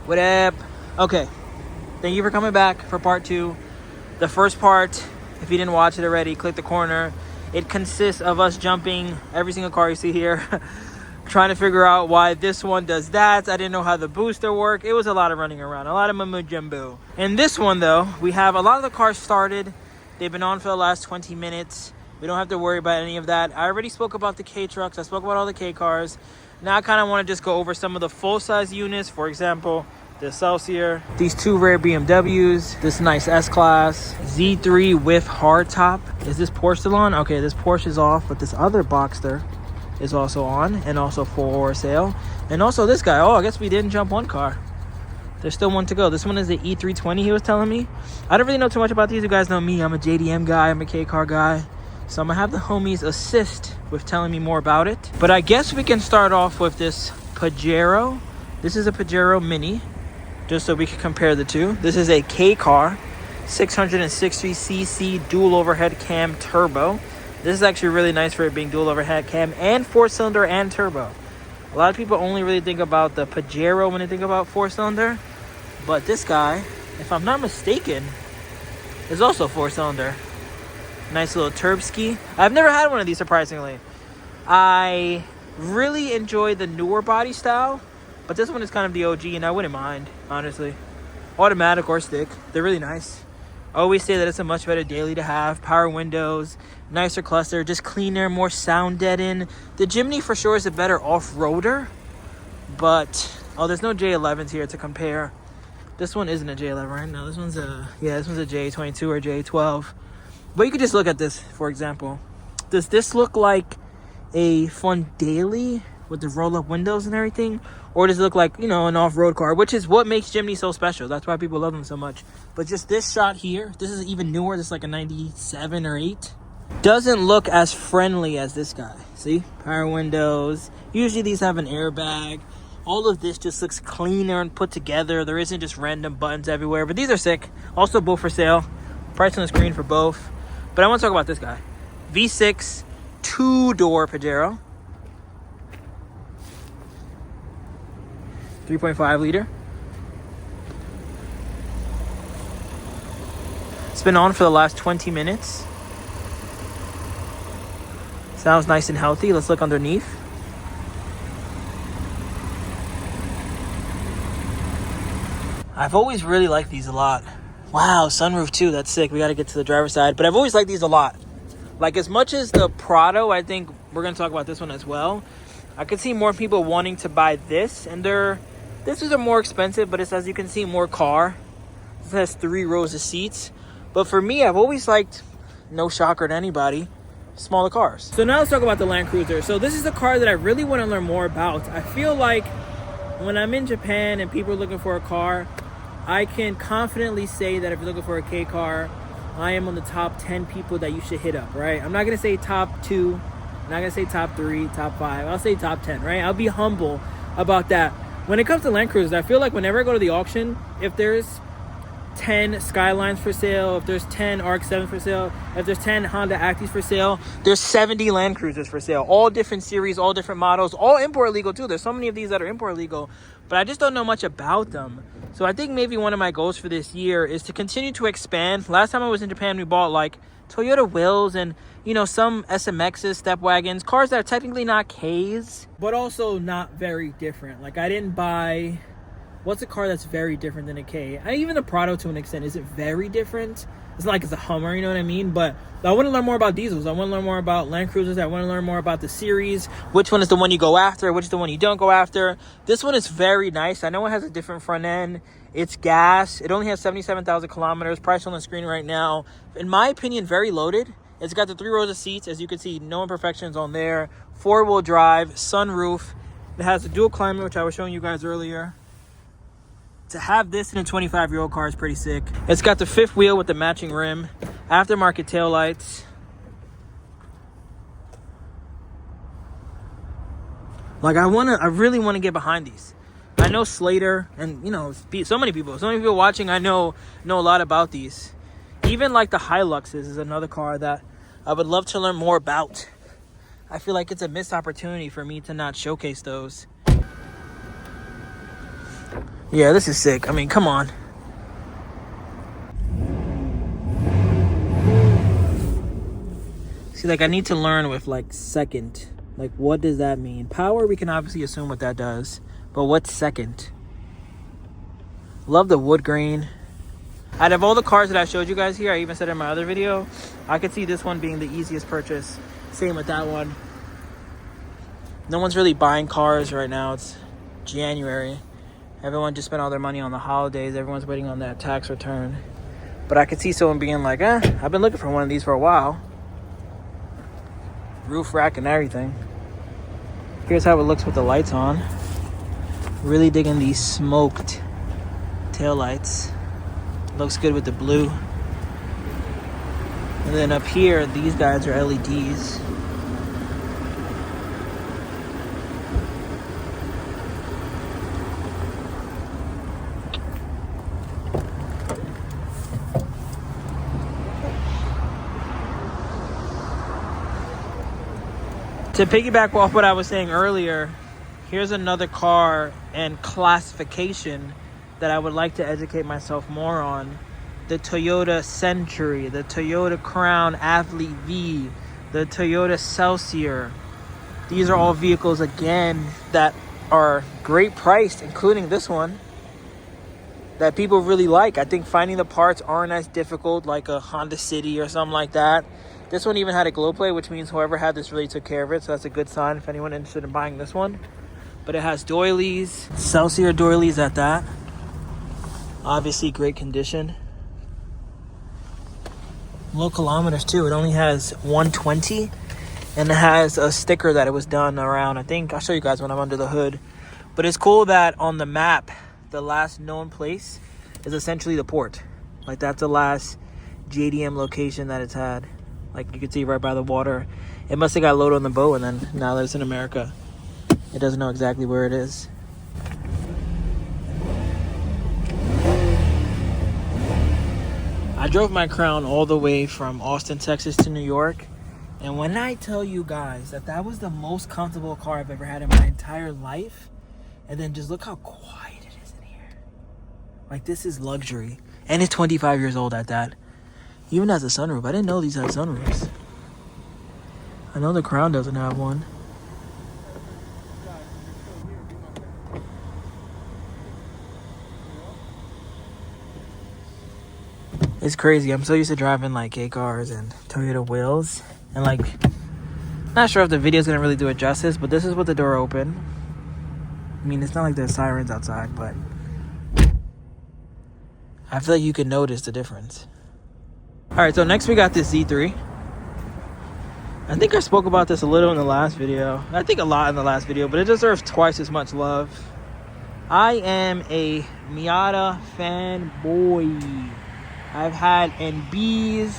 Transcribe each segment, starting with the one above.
What up? Okay, thank you for coming back for part 2. The first part, if you didn't watch it already, click the corner. It consists of us jumping every single car you see here, trying to figure out why this one does that. I didn't know how the booster worked. It was a lot of running around, a lot of mumbo-jumbo. In this one though, we have a lot of the cars started. They've been on for the last 20 minutes. We don't have to worry about any of that. I already spoke about the K trucks. I spoke about all the K cars. Now I kind of want to just go over some of the full-size units. For example, the Celsior, these 2 rare BMWs, this nice S-Class, Z3 with hardtop. Is this Porsche still on? Okay, this Porsche is off, but this other Boxster is also on and also for sale. And also this guy. Oh, I guess we didn't jump one car. There's still one to go. This one is the E320, he was telling me. I don't really know too much about these. You guys know me. I'm a JDM guy. I'm a K car guy. So I'm going to have the homies assist with telling me more about it. But I guess we can start off with this Pajero. This is a Pajero Mini, just so we can compare the two. This is a K car, 660cc dual overhead cam turbo. This is actually really nice for it being dual overhead cam and 4-cylinder and turbo. A lot of people only really think about the Pajero when they think about 4-cylinder. But this guy, if I'm not mistaken, is also 4-cylinder. Nice little Turbski. I've never had one of these, surprisingly. I really enjoy the newer body style, but this one is kind of the OG, and I wouldn't mind, honestly. Automatic or stick, they're really nice. I always say that it's a much better daily to have. Power windows, nicer cluster, just cleaner, more sound deadened. The Jimny for sure is a better off-roader, but there's no J11s here to compare. This one isn't a J11, right? No, this one's a J22 or J12. But you could just look at this, for example. Does this look like a fun daily with the roll-up windows and everything? Or does it look like, an off-road car? Which is what makes Jimny so special. That's why people love them so much. But just this shot here, this is even newer. This is like a 97 or 8. Doesn't look as friendly as this guy. See? Power windows. Usually these have an airbag. All of this just looks cleaner and put together. There isn't just random buttons everywhere. But these are sick. Also both for sale. Price on the screen for both. But I want to talk about this guy. V6 2-door Pajero. 3.5 liter. It's been on for the last 20 minutes. Sounds nice and healthy. Let's look underneath. I've always really liked these a lot. Wow, sunroof too. That's sick. We got to get to the driver's side. But I've always liked these a lot. Like, as much as the Prado, I think we're going to talk about this one as well. I could see more people wanting to buy this. And this is a more expensive, but it's, as you can see, more car. This has 3 rows of seats. But for me, I've always liked, no shocker to anybody, smaller cars. So now let's talk about the Land Cruiser. So this is the car that I really want to learn more about. I feel like when I'm in Japan and people are looking for a car, I can confidently say that if you're looking for a K car, I am on the top 10 people that you should hit up, right? I'm not going to say top 2. I'm not going to say top 3, top 5. I'll say top 10, right? I'll be humble about that. When it comes to Land Cruisers, I feel like whenever I go to the auction, if there's 10 Skylines for sale, if there's 10 RX-7 for sale, if there's 10 Honda Actis for sale, there's 70 Land Cruisers for sale. All different series, all different models, all import legal too. There's so many of these that are import legal, but I just don't know much about them. So I think maybe one of my goals for this year is to continue to expand. Last time I was in Japan, we bought like Toyota Wills and, some SMXs, step wagons, cars that are technically not Ks, but also not very different. Like, I didn't buy, what's a car that's very different than a K? Even the Prado, to an extent, is it very different? It's not like it's a Hummer, you know what I mean? But I want to learn more about diesels. I want to learn more about Land Cruisers. I want to learn more about the series. Which one is the one you go after? Which is the one you don't go after? This one is very nice. I know it has a different front end. It's gas. It only has 77,000 kilometers. Price on the screen right now. In my opinion, very loaded. It's got the 3 rows of seats. As you can see, no imperfections on there. 4-wheel drive, sunroof. It has a dual climate, which I was showing you guys earlier. To have this in a 25-year-old car is pretty sick. It's got the 5th wheel with the matching rim. Aftermarket taillights. Like, I really want to get behind these. I know Slater and, so many people watching, I know a lot about these. Even like the Hiluxes is another car that I would love to learn more about. I feel like it's a missed opportunity for me to not showcase those. Yeah, this is sick. I mean, come on. See, like, I need to learn with, like, second. Like, what does that mean? Power, we can obviously assume what that does. But what's second? Love the wood grain. Out of all the cars that I showed you guys here, I even said in my other video, I could see this one being the easiest purchase. Same with that one. No one's really buying cars right now. It's January. Everyone just spent all their money on the holidays. Everyone's waiting on that tax return. But I could see someone being like, I've been looking for one of these for a while. Roof rack and everything. Here's how it looks with the lights on. Really digging these smoked taillights. Looks good with the blue. And then up here, these guys are LEDs. To piggyback off what I was saying earlier, here's another car and classification that I would like to educate myself more on. The Toyota Century, the Toyota Crown Athlete V, the Toyota Celsior. These are all vehicles, again, that are great priced, including this one, that people really like. I think finding the parts aren't as difficult like a Honda City or something like that. This one even had a glow plate, which means whoever had this really took care of it. So that's a good sign if anyone interested in buying this one. But it has doilies, Celsior doilies at that. Obviously great condition. Low kilometers too. It only has 120. And it has a sticker that it was done around, I think, I'll show you guys when I'm under the hood. But it's cool that on the map, the last known place is essentially the port. Like, that's the last JDM location that it's had. Like, you can see right by the water. It must have got loaded on the boat, and then now that it's in America, it doesn't know exactly where it is. I drove my Crown all the way from Austin, Texas to New York. And when I tell you guys that that was the most comfortable car I've ever had in my entire life, and then just look how quiet it is in here. Like, this is luxury. And it's 25 years old at that. Even has a sunroof. I didn't know these have sunroofs. I know the Crown doesn't have one. It's crazy. I'm so used to driving like K cars and Toyota wheels. And like, not sure if the video is going to really do it justice, but this is with the door open. I mean, it's not like there's sirens outside, but I feel like you can notice the difference. All right, so next we got this Z3. I think I spoke about this a little in the last video. I think a lot in the last video, but it deserves twice as much love. I am a Miata fanboy. I've had NBs,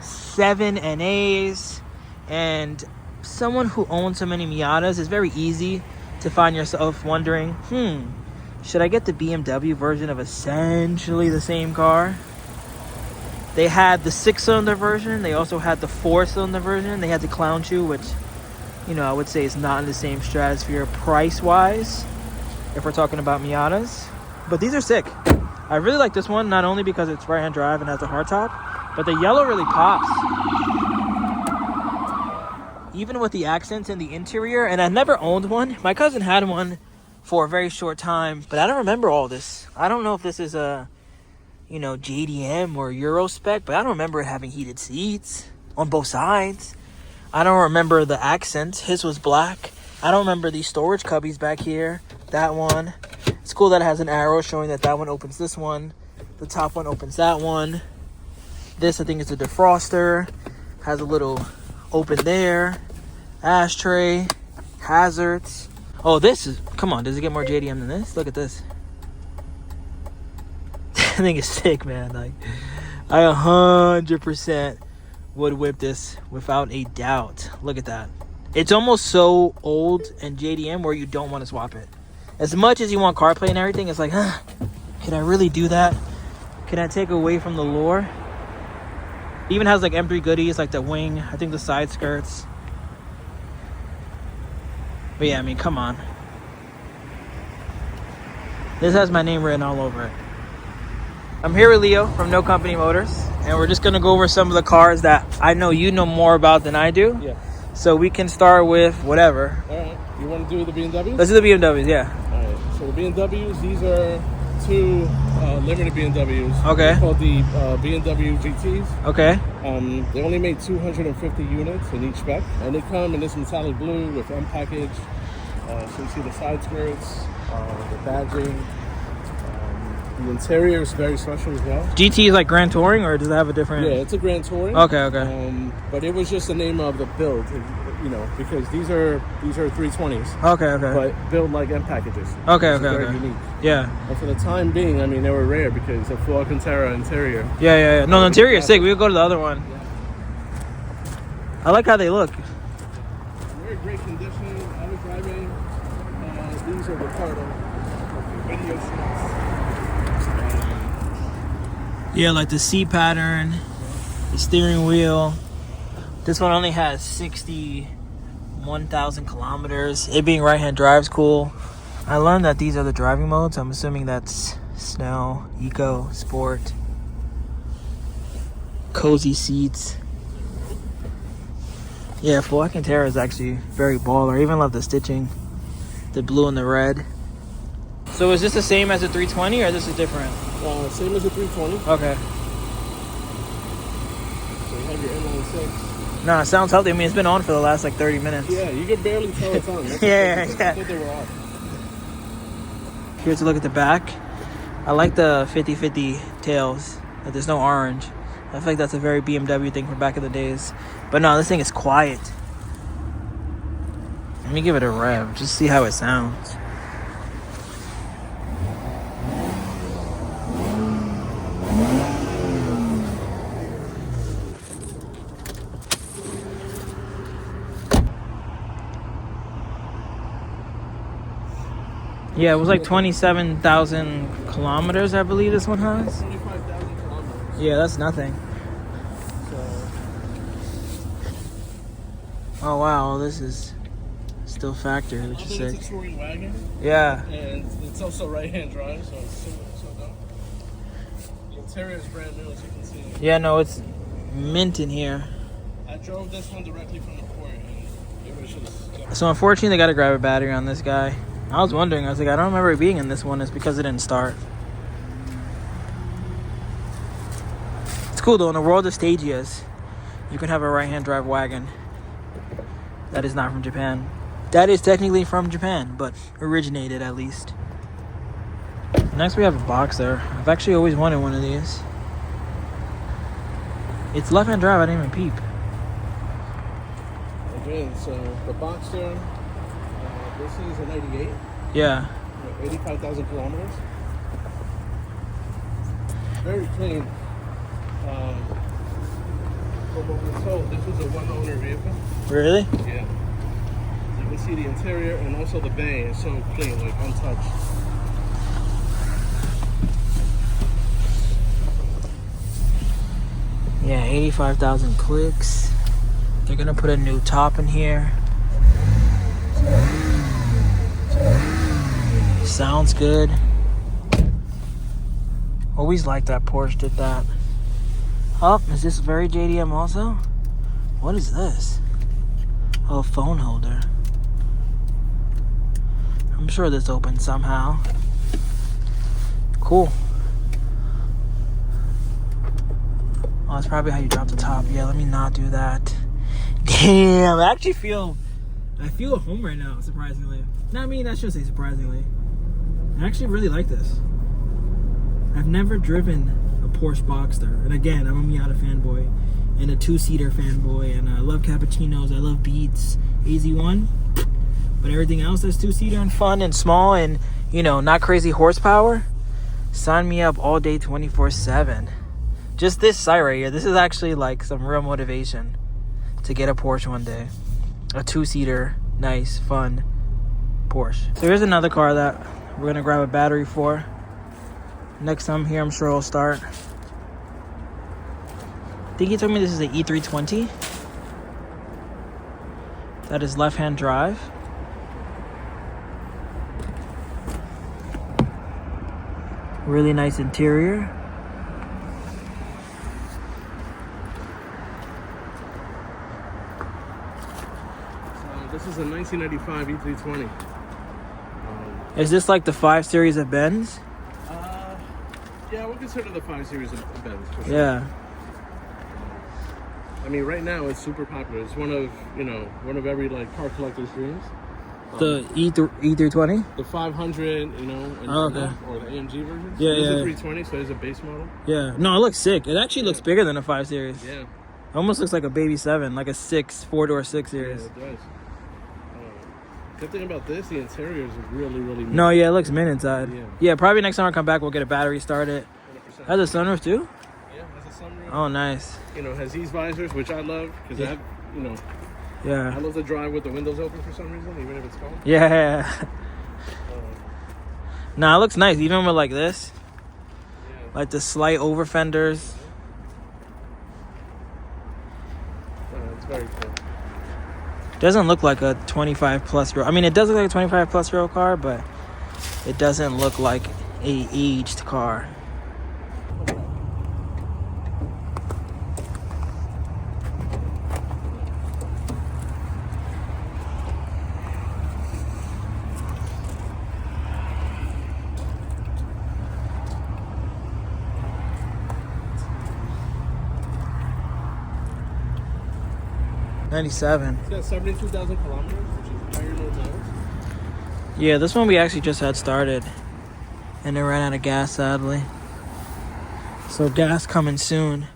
7 NAs, and someone who owns so many Miatas, it's very easy to find yourself wondering, should I get the BMW version of essentially the same car? They had the 6-cylinder version. They also had the 4-cylinder version. They had the Clown Shoe, which, you know, I would say is not in the same stratosphere price-wise if we're talking about Miatas. But these are sick. I really like this one, not only because it's right-hand drive and has a hardtop, but the yellow really pops. Even with the accents in the interior, and I never owned one. My cousin had one for a very short time, but I don't remember all this. I don't know if this is a, you know, JDM or Euro spec, but I don't remember it having heated seats on both sides. I don't remember the accents. His was black. I don't remember these storage cubbies back here. That one. It's cool that it has an arrow showing that that one opens this one. The top one opens that one. This, I think, is a defroster. Has a little open there. Ashtray. Hazards. Oh, this is... Come on, does it get more JDM than this? Look at this. I think it's sick, man. Like, I 100% would whip this without a doubt. Look at that. It's almost so old and JDM where you don't want to swap it. As much as you want CarPlay and everything, it's like, can I really do that? Can I take away from the lore? It even has like M3 goodies, like the wing, I think the side skirts. But yeah, I mean, come on. This has my name written all over it. I'm here with Leo from No Company Motors, and we're just gonna go over some of the cars that I know you know more about than I do. Yeah. So we can start with whatever. All right. You want to do the BMWs? Let's do the BMWs, yeah. All right. So the BMWs, these are two limited BMWs. Okay. They're called the BMW GTs. Okay. They only made 250 units in each spec, and they come in this metallic blue with M package. So you see the side skirts, the badging. The interior is very special as well. GT is like Grand Touring, or does it have a different? Yeah, it's a Grand Touring. Okay. But it was just the name of the build, you know, because these are 320s. Okay. But built like M packages. Okay. Very unique. Yeah. And for the time being, I mean, they were rare because of full Alcantara interior. Yeah. No, the interior is sick. We'll go to the other one. Yeah. I like how they look. Very great condition. I was driving. These are the Prado video seats. Yeah, like the seat pattern, the steering wheel. This one only has 61,000 kilometers. It being right-hand drive's cool. I learned that these are the driving modes. I'm assuming that's snow, eco, sport, cozy seats. Yeah, full Alcantara is actually very baller. I even love the stitching, the blue and the red. So is this the same as the 320 or this is different? Same as the 320. Okay. So you have your inline 6. Nah, it sounds healthy. I mean, it's been on for the last like 30 minutes. Yeah, you can barely tell it's on. Yeah. I thought they were off. Here's a look at the back. I like the 50/50 tails. That there's no orange. I feel like that's a very BMW thing from back in the days. But no, this thing is quiet. Let me give it a rev. Just see how it sounds. Yeah, it was like 27,000 kilometers, I believe this one has. 25,000 kilometers. Yeah, that's nothing. So, oh wow, this is still factory, which is sick. It's a touring wagon. Yeah. And it's also right-hand drive, so it's so dope. The interior is brand new, as you can see. Yeah, no, it's mint in here. I drove this one directly from the port, and it was just... So unfortunately, they got to grab a battery on this guy. I was wondering, I was like, I don't remember it being in this one. It's because it didn't start. It's cool though, in the world of Stagias, you can have a right-hand drive wagon that is not from Japan. That is technically from Japan, but originated at least. Next we have a Boxster. I've actually always wanted one of these. It's left-hand drive, I didn't even peep. Again, so the Boxster, this is an 88. Yeah. 85,000 kilometers. Very clean. From what we're told, this was a one-owner vehicle. Really? Yeah. You can see the interior and also the bay is so clean, like untouched. Yeah, 85,000 clicks. They're gonna put a new top in here. Sounds good. Always liked that Porsche did that. Oh, is this very JDM also? What is this? Oh, phone holder. I'm sure this opens somehow. Cool. Oh, that's probably how you drop the top. Yeah, let me not do that. Damn, I actually feel at home right now, surprisingly. No, I mean, I shouldn't say surprisingly. I actually really like this. I've never driven a Porsche Boxster. And again, I'm a Miata fanboy and a two-seater fanboy. And I love cappuccinos. I love Beats. AZ1. But everything else that's two-seater and fun and small and, you know, not crazy horsepower, sign me up all day 24/7. Just this sight right here. This is actually like some real motivation to get a Porsche one day. A two-seater, nice, fun Porsche. So here's another car that we're gonna grab a battery for. Next time here, I'm sure it'll start. I think he told me this is an E320. That is left-hand drive. Really nice interior. So this is a 1995 E320. Is this like the 5 Series of BENZ? Yeah, we'll consider the 5 Series of BENZ for sure. Yeah. I mean, right now it's super popular. It's one of every like car collector's dreams. The E320? The 500, and Oh, okay. or the AMG version. Yeah, There's yeah. a 320, so there's a base model. Yeah. No, it looks sick. It actually looks bigger than a 5 Series. Yeah. It almost looks like a baby 7, like a 4-door 6 Yeah, Series. it does. Good thing about this, the interior is really, really mint. No, yeah, it looks mint inside. Yeah. Yeah, probably next time I come back, we'll get a battery started. 100%. Has a sunroof too? Yeah, has a sunroof. Oh, nice. Has these visors, which I love, because I Yeah. love to drive with the windows open for some reason, even if it's cold. Yeah. Nah, it looks nice, even with like this. Yeah. Like the slight over fenders. It's very cool. Doesn't look like a 25 plus year. I mean, it does look like a 25 plus year old car, but it doesn't look like a aged car. '97. It's got 72,000 kilometers, which is higher than those. Yeah, this one we actually just had started, and it ran out of gas, sadly. So gas coming soon.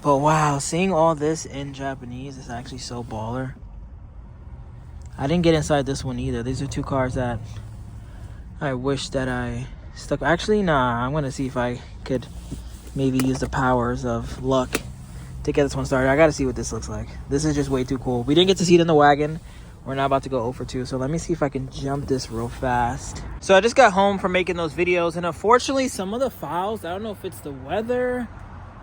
But wow, seeing all this in Japanese is actually so baller. I didn't get inside this one either. These are 2 cars that I wish that I stuck. Actually, nah, I'm gonna see if I could maybe use the powers of luck to get this one started. I gotta see what this looks like. This is just way too cool. We didn't get to see it in the wagon. We're not about to go 0 for 2, so let me see if I can jump this real fast. So I just got home from making those videos, and unfortunately some of the files, I don't know if it's the weather,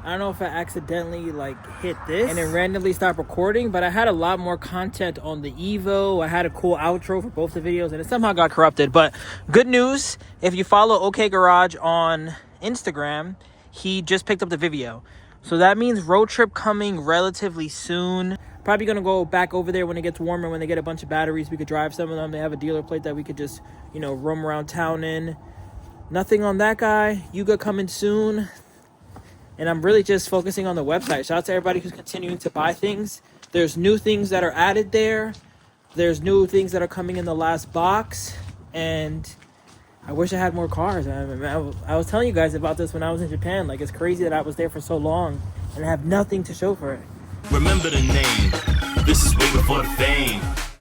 I don't know if I accidentally like hit this and it randomly stopped recording, but I had a lot more content on the Evo. I had a cool outro for both the videos, and it somehow got corrupted. But good news, if you follow OK Garage on Instagram, he just picked up the video. So that means road trip coming relatively soon. Probably gonna go back over there when it gets warmer, when they get a bunch of batteries. We could drive some of them. They have a dealer plate that we could just, roam around town in. Nothing on that guy. Yuga coming soon. And I'm really just focusing on the website. Shout out to everybody who's continuing to buy things. There's new things that are added there. There's new things that are coming in the last box. And I wish I had more cars. I was telling you guys about this when I was in Japan. Like, it's crazy that I was there for so long and I have nothing to show for it. Remember the name. This is way before the fame.